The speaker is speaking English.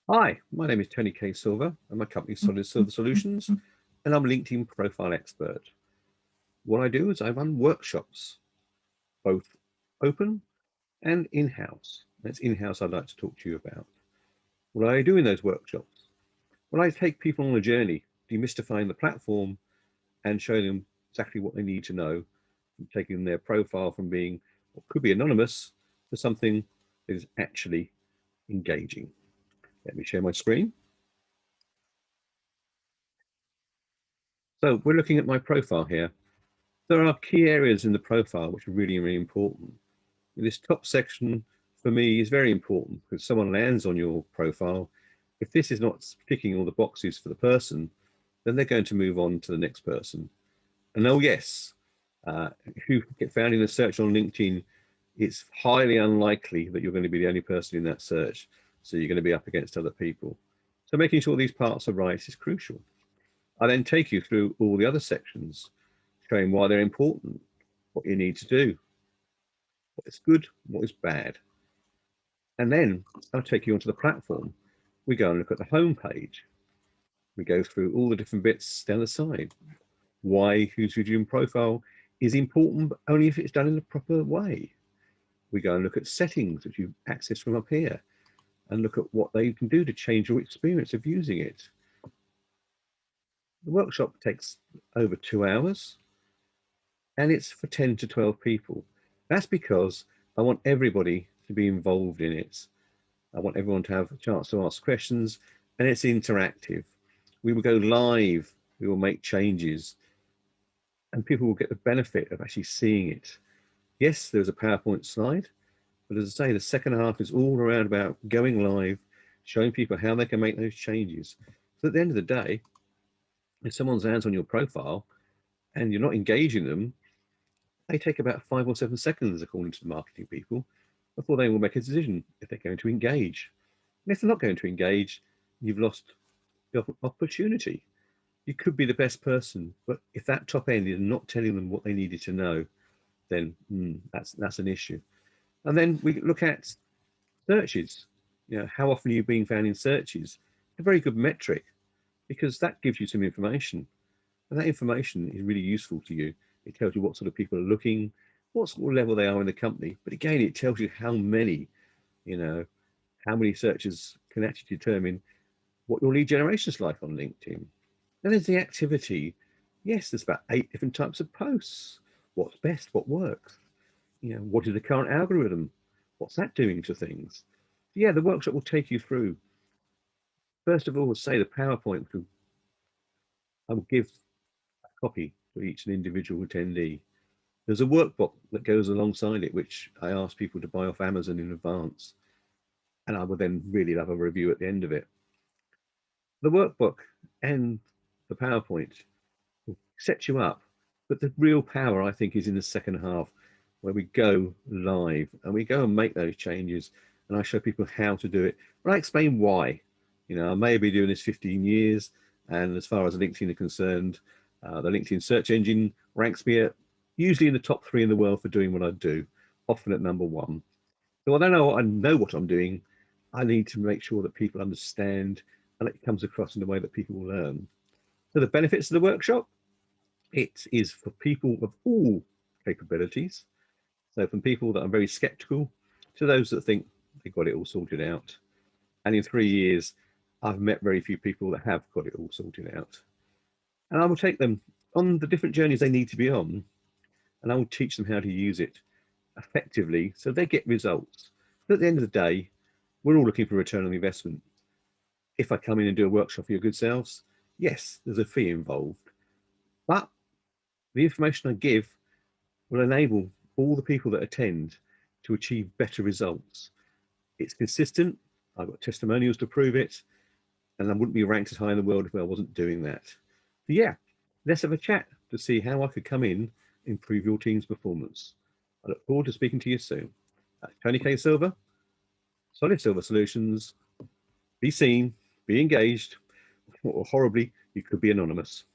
Hi, my name is Tony K. Silver and my company is Solid Silver Solutions, and I'm a LinkedIn profile expert. What I do is I run workshops, both open and in-house. That's in-house I'd like to talk to you about. What do I do in those workshops? Well, I take people on a journey, demystifying the platform and showing them exactly what they need to know, taking their profile from being what could be anonymous to something that is actually engaging. Let me share my screen. So we're looking at my profile here. There are key areas in the profile which are really, really important. This top section for me is very important because someone lands on your profile. If this is not ticking all the boxes for the person, then they're going to move on to the next person. And oh yes, if you get found in a search on LinkedIn, it's highly unlikely that you're going to be the only person in that search. So you're going to be up against other people. So making sure these parts are right is crucial. I then take you through all the other sections, showing why they're important, what you need to do, what is good, what is bad. And then I'll take you onto the platform. We go and look at the home page. We go through all the different bits down the side. Why who's reviewing profile is important, but only if it's done in the proper way. We go and look at settings that you access from up here and look at what they can do to change your experience of using it. The workshop takes over 2 hours and it's for 10 to 12 people. That's because I want everybody to be involved in it. I want everyone to have a chance to ask questions, and it's interactive. We will go live, we will make changes, and people will get the benefit of actually seeing it. Yes, there's a PowerPoint slide, but as I say, the second half is all around about going live, showing people how they can make those changes. So at the end of the day, if someone's hands on your profile and you're not engaging them, they take about 5 or 7 seconds, according to the marketing people, before they will make a decision if they're going to engage. And if they're not going to engage, you've lost the opportunity. You could be the best person, but if that top end is not telling them what they needed to know, then that's an issue. And then we look at searches. You know, how often are you being found in searches? A very good metric because that gives you some information, and that information is really useful to you. It tells you what sort of people are looking, what sort of level they are in the company. But again, it tells you how many, you know, how many searches can actually determine what your lead generation is like on LinkedIn. Then there's the activity. Yes, there's about 8 different types of posts. What's best? What works? You know, what is the current algorithm? What's that doing to things? Yeah, the workshop will take you through. First of all, say the PowerPoint. I will give a copy to each individual attendee. There's a workbook that goes alongside it, which I ask people to buy off Amazon in advance. And I will then really have a review at the end of it. The workbook and the PowerPoint set you up. But the real power, I think, is in the second half where we go live and we go and make those changes. And I show people how to do it. But I explain why. You know, I may be doing this 15 years. And as far as LinkedIn are concerned, the LinkedIn search engine ranks me at usually in the top 3 in the world for doing what I do, often at number 1. So I know what I'm doing. I need to make sure that people understand and it comes across in a way that people will learn. So the benefits of the workshop, it is for people of all capabilities. So from people that are very skeptical to those that think they got it all sorted out. And in 3 years, I've met very few people that have got it all sorted out. And I will take them on the different journeys they need to be on, and I will teach them how to use it effectively so they get results. But at the end of the day, we're all looking for a return on investment. If I come in and do a workshop for your good selves, yes, there's a fee involved. But the information I give will enable all the people that attend to achieve better results. It's consistent. I've got testimonials to prove it, and I wouldn't be ranked as high in the world if I wasn't doing that. But yeah, let's have a chat to see how I could come in, improve your team's performance. I look forward to speaking to you soon. Tony K. Silver, Solid Silver Solutions. Be seen, be engaged, or horribly, you could be anonymous.